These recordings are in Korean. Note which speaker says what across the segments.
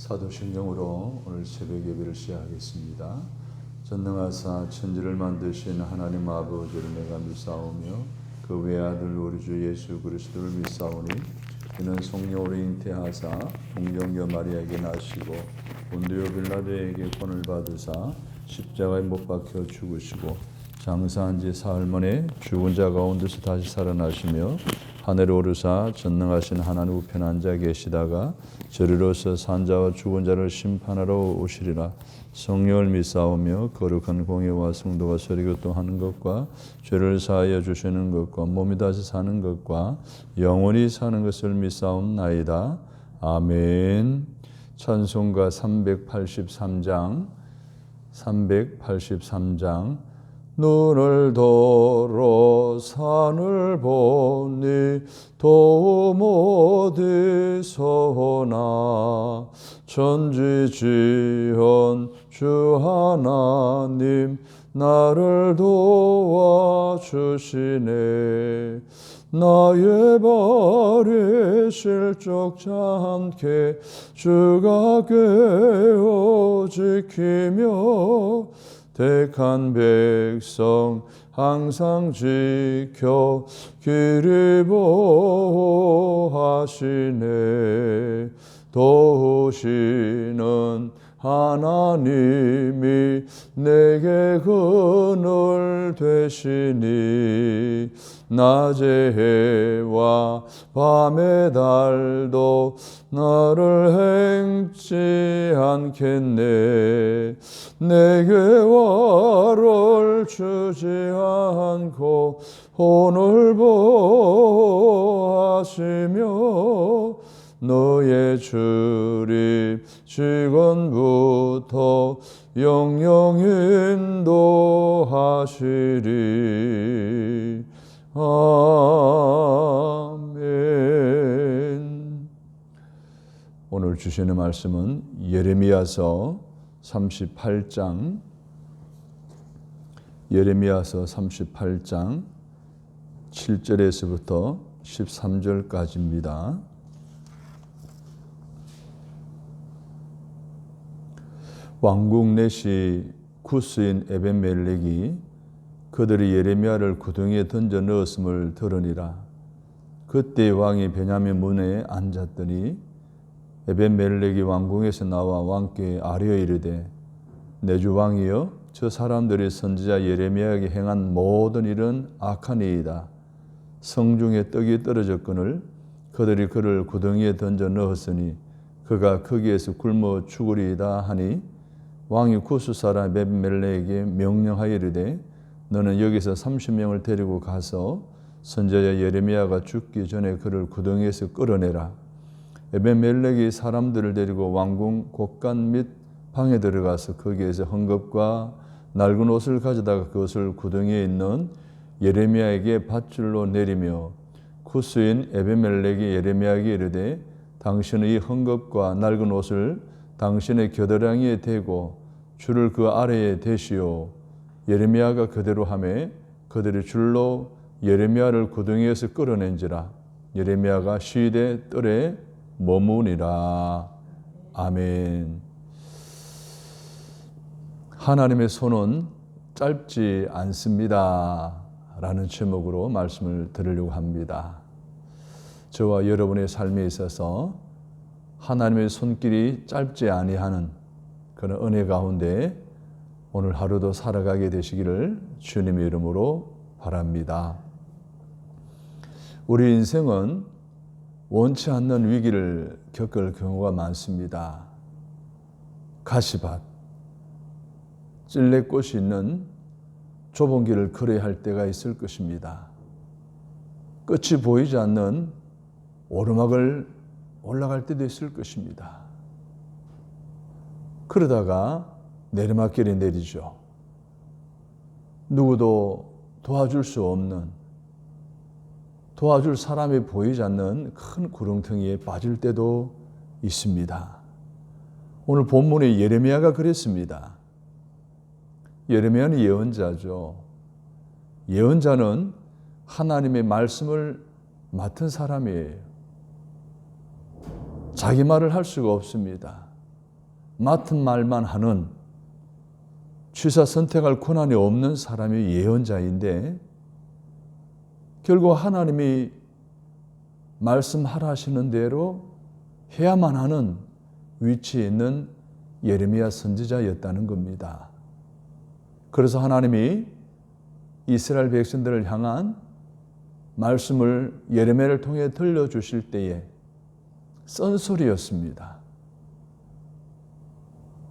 Speaker 1: 사도신경으로 오늘 새벽 예배를 시작하겠습니다. 전능하사 천지를 만드신 하나님 아버지를 내가 믿사오며 그 외아들 우리 주 예수 그리스도를 믿사오니 이는 성령으로 잉태하사 동정녀 마리아에게 나시고 본디오 빌라도에게 권을 받으사 십자가에 못 박혀 죽으시고 장사한 지 사흘 만에 죽은 자 가운데서 다시 살아나시며 하늘에 오르사 전능하신 하나님 우편에 앉아 계시다가 저리로서 산자와 죽은 자를 심판하러 오시리라. 성령을 믿사오며 거룩한 공예와 성도가 서리교통하는 것과 죄를 사하여 주시는 것과 몸이 다시 사는 것과 영원히 사는 것을 믿사옵나이다. 아멘. 찬송가 383장 눈을 들어 산을 보니 도움 어디서 오나 천지지은 주 하나님 나를 도와주시네. 나의 발이 실족치 않게 주가 꿰어 지키며 택한 백성 항상 지켜 길을 보호하시네. 도우시는 하나님이 내게 그늘 되시니 낮의 해와 밤의 달도 나를 행치 않겠네. 내게 화를 주지 않고 혼을 보하시며 너의 출입 지금부터 영영 인도하시리. 아멘. 오늘 주시는 말씀은 예레미야서 38장 7절에서부터 13절까지입니다. 왕국 넷이 쿠스인 에벤멜렉이 그들이 예레미야를 구덩이에 던져 넣었음을 들으니라. 그때 왕이 베냐민 문에 앉았더니 에벤멜렉이 왕궁에서 나와 왕께 아뢰어 이르되 내 주 왕이여, 저 사람들이 선지자 예레미야에게 행한 모든 일은 악하니이다. 성중에 떡이 떨어졌거늘 그들이 그를 구덩이에 던져 넣었으니 그가 거기에서 굶어 죽으리이다 하니 왕이 쿠스 사람 에벤멜렉에게 명령하여 이르되 너는 여기서 30명을 데리고 가서 선지자 예레미야가 죽기 전에 그를 구덩이에서 끌어내라. 에벤멜렉이 사람들을 데리고 왕궁 곳간 및 방에 들어가서 거기에서 헝겊과 낡은 옷을 가져다가 그것을 구덩이에 있는 예레미야에게 밧줄로 내리며 쿠스인 에벤멜렉이 예레미야에게 이르되 당신은 이 헝겊과 낡은 옷을 당신의 겨드랑이에 대고 줄을 그 아래에 대시오. 예레미야가 그대로 하매 그들이 줄로 예레미야를 구덩이에서 끌어낸지라. 예레미야가 시대 뜰에 머무니라. 아멘. 하나님의 손은 짧지 않습니다 라는 제목으로 말씀을 드리려고 합니다. 저와 여러분의 삶에 있어서 하나님의 손길이 짧지 아니하는 그런 은혜 가운데 오늘 하루도 살아가게 되시기를 주님의 이름으로 바랍니다. 우리 인생은 원치 않는 위기를 겪을 경우가 많습니다. 가시밭, 찔레꽃이 있는 좁은 길을 걸어야 할 때가 있을 것입니다. 끝이 보이지 않는 오르막을 올라갈 때도 있을 것입니다. 그러다가 내리막길이 내리죠. 누구도 도와줄 수 없는, 도와줄 사람이 보이지 않는 큰 구렁텅이에 빠질 때도 있습니다. 오늘 본문에 예레미야가 그랬습니다. 예레미야는 예언자죠. 예언자는 하나님의 말씀을 맡은 사람이에요. 자기 말을 할 수가 없습니다. 맡은 말만 하는 취사 선택할 권한이 없는 사람이 예언자인데 결국 하나님이 말씀하라 하시는 대로 해야만 하는 위치에 있는 예레미야 선지자였다는 겁니다. 그래서 하나님이 이스라엘 백성들을 향한 말씀을 예레미야를 통해 들려주실 때에 쓴소리였습니다.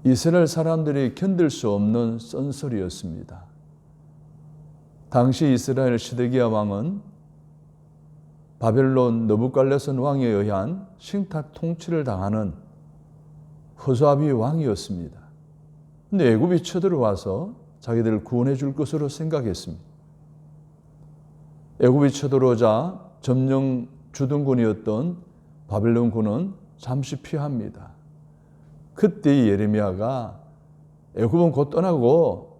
Speaker 1: 이스라엘 사람들이 견딜 수 없는 쓴소리였습니다. 당시 이스라엘 시드기야 왕은 바벨론 느부갓네살 왕에 의한 신탁 통치를 당하는 허수아비 왕이었습니다. 그런데 애굽이 쳐들어와서 자기들을 구원해 줄 것으로 생각했습니다. 애굽이 쳐들어오자 점령 주둔군이었던 바벨론군은 잠시 피합니다. 그때 예레미야가 애굽은 곧 떠나고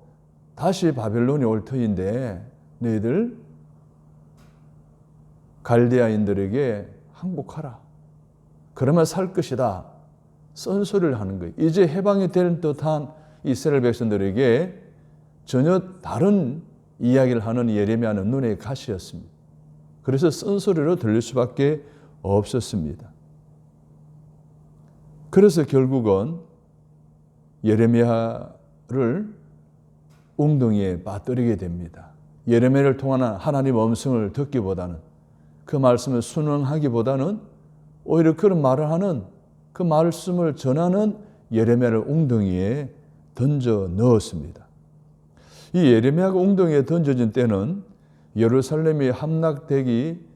Speaker 1: 다시 바벨론이 올 터인데 너희들 갈대아인들에게 항복하라. 그러면 살 것이다. 쓴소리를 하는 거예요. 이제 해방이 될 듯한 이스라엘 백성들에게 전혀 다른 이야기를 하는 예레미야는 눈의 가시였습니다. 그래서 쓴소리로 들릴 수밖에 없었습니다. 그래서 결국은 예레미야를 웅덩이에 빠뜨리게 됩니다. 예레미야를 통한 하나님 음성을 듣기보다는 그 말씀을 순응하기보다는 오히려 그런 말을 하는 그 말씀을 전하는 예레미야를 웅덩이에 던져 넣었습니다. 이 예레미야가 웅덩이에 던져진 때는 예루살렘이 함락되기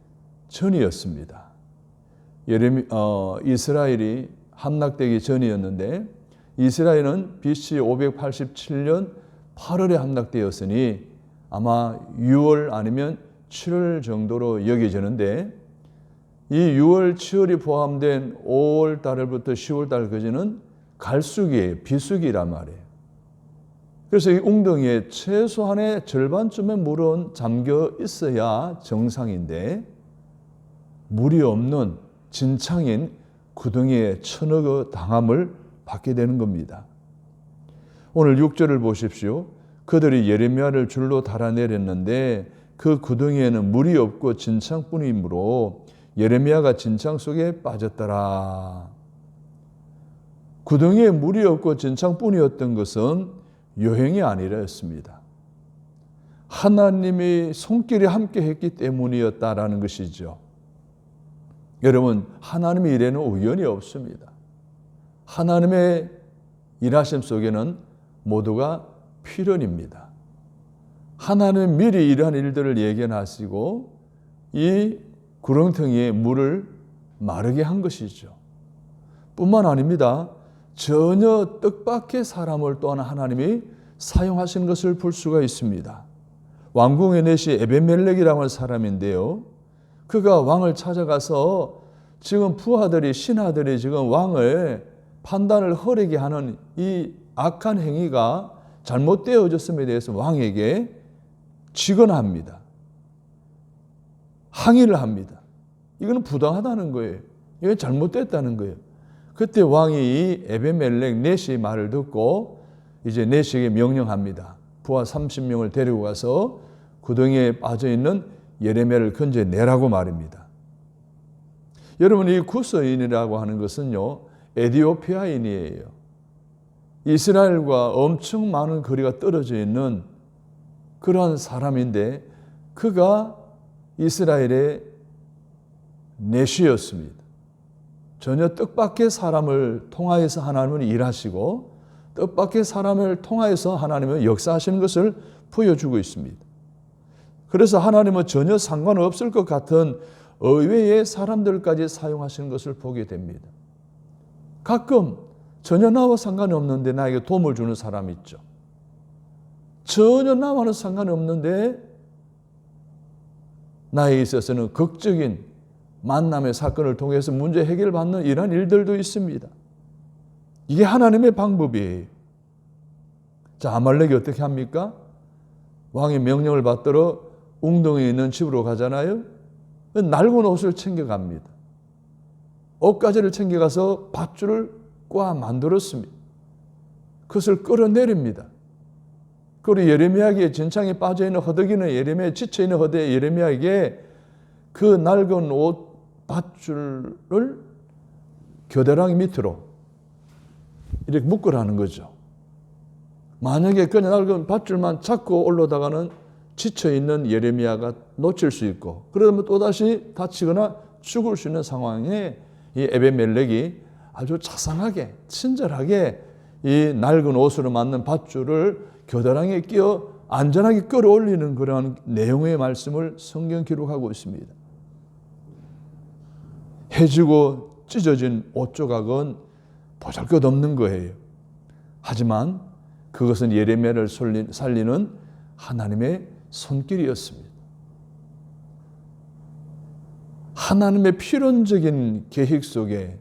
Speaker 1: 전이었습니다. 이스라엘이 함락되기 전이었는데 이스라엘은 BC 587년 8월에 함락되었으니 아마 6월 아니면 7월 정도로 여겨지는데 이 6월, 7월이 포함된 5월 달부터 10월 달까지는 갈수기예요. 비수기란 말이에요. 그래서 이 웅덩이에 최소한의 절반쯤의 물은 잠겨 있어야 정상인데 물이 없는 진창인 구덩이에 처넣어 당함을 받게 되는 겁니다. 오늘 6절을 보십시오. 그들이 예레미야를 줄로 달아내렸는데 그 구덩이에는 물이 없고 진창뿐이므로 예레미야가 진창 속에 빠졌더라. 구덩이에 물이 없고 진창뿐이었던 것은 요행이 아니라였습니다. 하나님이 손길이 함께 했기 때문이었다라는 것이죠. 여러분, 하나님의 일에는 우연이 없습니다. 하나님의 일하심 속에는 모두가 필연입니다. 하나님은 미리 이러한 일들을 예견하시고 이 구렁텅이에 물을 마르게 한 것이죠. 뿐만 아닙니다. 전혀 뜻밖의 사람을 또한 하나님이 사용하신 것을 볼 수가 있습니다. 왕궁의 내시 에벤멜렉이라고 하는 사람인데요. 그가 왕을 찾아가서 지금 부하들이 신하들이 지금 왕을 판단을 흐리게 하는 이 악한 행위가 잘못되어졌음에 대해서 왕에게 직언합니다. 항의를 합니다. 이건 부당하다는 거예요. 이건 잘못됐다는 거예요. 그때 왕이 이 에벤멜렉 넷이 말을 듣고 이제 넷에게 명령합니다. 부하 30명을 데리고 가서 구덩이에 빠져있는 예레미야를 건져내라고 말입니다. 여러분, 이 구스인이라고 하는 것은요, 에티오피아인이에요. 이스라엘과 엄청 많은 거리가 떨어져 있는 그러한 사람인데 그가 이스라엘의 내시였습니다. 전혀 뜻밖의 사람을 통하여서 하나님은 일하시고 뜻밖의 사람을 통하여서 하나님은 역사하시는 것을 보여주고 있습니다. 그래서 하나님은 전혀 상관없을 것 같은 의외의 사람들까지 사용하시는 것을 보게 됩니다. 가끔 전혀 나와 상관이 없는데 나에게 도움을 주는 사람이 있죠. 전혀 나와는 상관이 없는데 나에 있어서는 극적인 만남의 사건을 통해서 문제 해결받는 이런 일들도 있습니다. 이게 하나님의 방법이에요. 자, 아말렉이 어떻게 합니까? 왕의 명령을 받들어 웅덩이에 있는 집으로 가잖아요. 낡은 옷을 챙겨갑니다. 옷가지를 챙겨가서 밧줄을 꽉 만들었습니다. 그것을 끌어내립니다. 그리고 예레미야에게 진창에 빠져있는 허덕이는 예레미야에 지쳐있는 예레미야에게 그 낡은 옷 밧줄을 겨드랑이 밑으로 이렇게 묶으라는 거죠. 만약에 그냥 낡은 밧줄만 잡고 올라다가는 지쳐있는 예레미야가 놓칠 수 있고, 그러면 또다시 다치거나 죽을 수 있는 상황에 이 에벤멜렉이 아주 자상하게 친절하게 이 낡은 옷으로 만든 밧줄을 겨드랑이에 끼워 안전하게 끌어올리는 그런 내용의 말씀을 성경 기록하고 있습니다. 해지고 찢어진 옷 조각은 보잘것없는 거예요. 하지만 그것은 예레미야를 살리는 하나님의 손길이었습니다. 하나님의 필연적인 계획 속에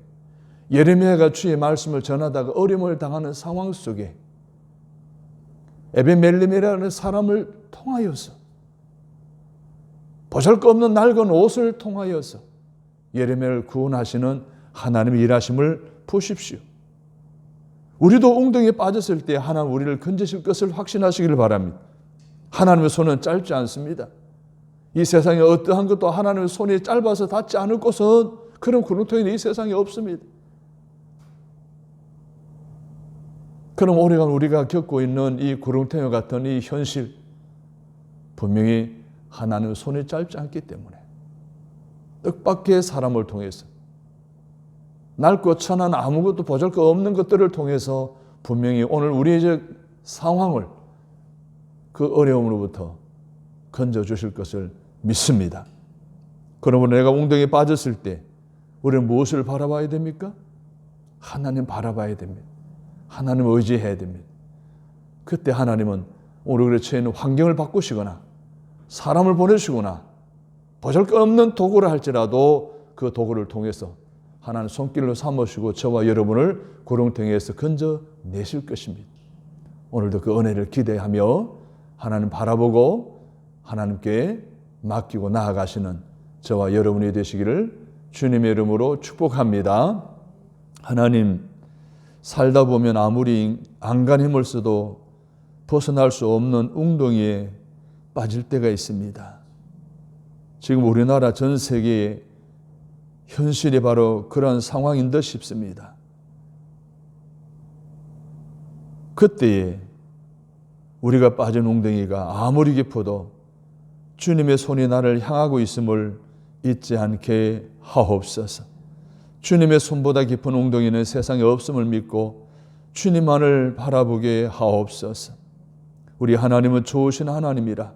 Speaker 1: 예레미야가 주의 말씀을 전하다가 어려움을 당하는 상황 속에 에벤멜렘이라는 사람을 통하여서, 보잘것없는 낡은 옷을 통하여서 예레미야를 구원하시는 하나님의 일하심을 보십시오. 우리도 웅덩이에 빠졌을 때 하나님 우리를 건지실 것을 확신하시기를 바랍니다. 하나님의 손은 짧지 않습니다. 이 세상에 어떠한 것도 하나님의 손이 짧아서 닿지 않을 곳은, 그런 구렁텅이는 이 세상에 없습니다. 그럼 오래간 우리가 겪고 있는 이 구렁텅이 같은 이 현실, 분명히 하나님의 손이 짧지 않기 때문에 뜻밖의 사람을 통해서, 낡고 천한 아무것도 보잘것없는 것들을 통해서 분명히 오늘 우리의 상황을 그 어려움으로부터 건져주실 것을 믿습니다. 그러므로 내가 웅덩이에 빠졌을 때 우리는 무엇을 바라봐야 됩니까? 하나님 바라봐야 됩니다. 하나님 의지해야 됩니다. 그때 하나님은 우리가 처해 있는 환경을 바꾸시거나 사람을 보내시거나 보잘것없는 도구를 할지라도 그 도구를 통해서 하나님 손길로 삼으시고 저와 여러분을 구렁텅이에서 건져내실 것입니다. 오늘도 그 은혜를 기대하며 하나님 바라보고 하나님께 맡기고 나아가시는 저와 여러분이 되시기를 주님의 이름으로 축복합니다. 하나님, 살다 보면 아무리 안간 힘을 써도 벗어날 수 없는 웅덩이에 빠질 때가 있습니다. 지금 우리나라 전 세계의 현실이 바로 그런 상황인 듯 싶습니다. 그때에 우리가 빠진 웅덩이가 아무리 깊어도 주님의 손이 나를 향하고 있음을 잊지 않게 하옵소서. 주님의 손보다 깊은 웅덩이는 세상에 없음을 믿고 주님만을 바라보게 하옵소서. 우리 하나님은 좋으신 하나님이라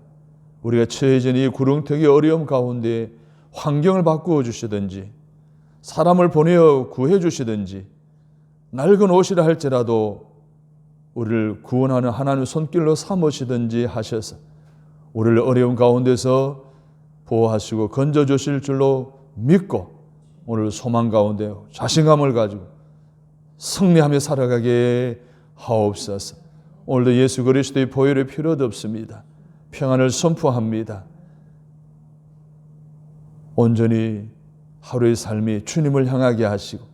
Speaker 1: 우리가 처해진 이 구렁텅이 어려움 가운데 환경을 바꾸어 주시든지 사람을 보내어 구해 주시든지 낡은 옷이라 할지라도 우리를 구원하는 하나님의 손길로 삼으시든지 하셔서 우리를 어려운 가운데서 보호하시고 건져주실 줄로 믿고 오늘 소망 가운데 자신감을 가지고 승리하며 살아가게 하옵소서. 오늘도 예수 그리스도의 보혈의 필요도 없습니다. 평안을 선포합니다. 온전히 하루의 삶이 주님을 향하게 하시고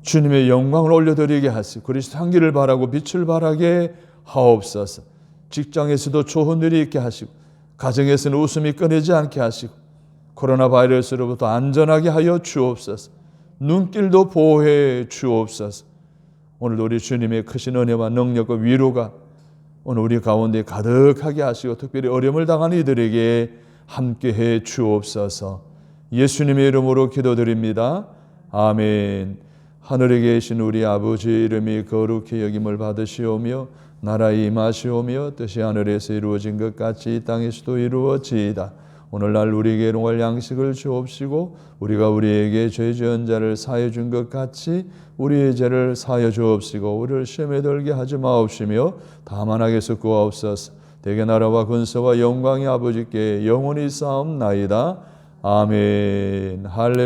Speaker 1: 주님의 영광을 올려드리게 하시고 그리스도 향기를 바라고 빛을 발하게 하옵소서. 직장에서도 좋은 일이 있게 하시고 가정에서는 웃음이 끊이지 않게 하시고 코로나 바이러스로부터 안전하게 하여 주옵소서. 눈길도 보호해 주옵소서. 오늘도 우리 주님의 크신 은혜와 능력과 위로가 오늘 우리 가운데 가득하게 하시고 특별히 어려움을 당한 이들에게 함께해 주옵소서. 예수님의 이름으로 기도드립니다. 아멘. 하늘에 계신 우리 아버지의 이름이 거룩히 여김을 받으시오며 나라에 임하시오며 뜻이 하늘에서 이루어진 것 같이 이 땅에서도 이루어지이다. 오늘날 우리에게 일용할 양식을 주옵시고 우리가 우리에게 죄 지은 자를 사하여 준 것 같이 우리의 죄를 사하여 주옵시고 우리를 시험에 들게 하지 마옵시며 다만 악에서 구하옵소서. 대개 나라와 근세와 영광이 아버지께 영원히 쌓옵나이다. 아멘. 할렐루야.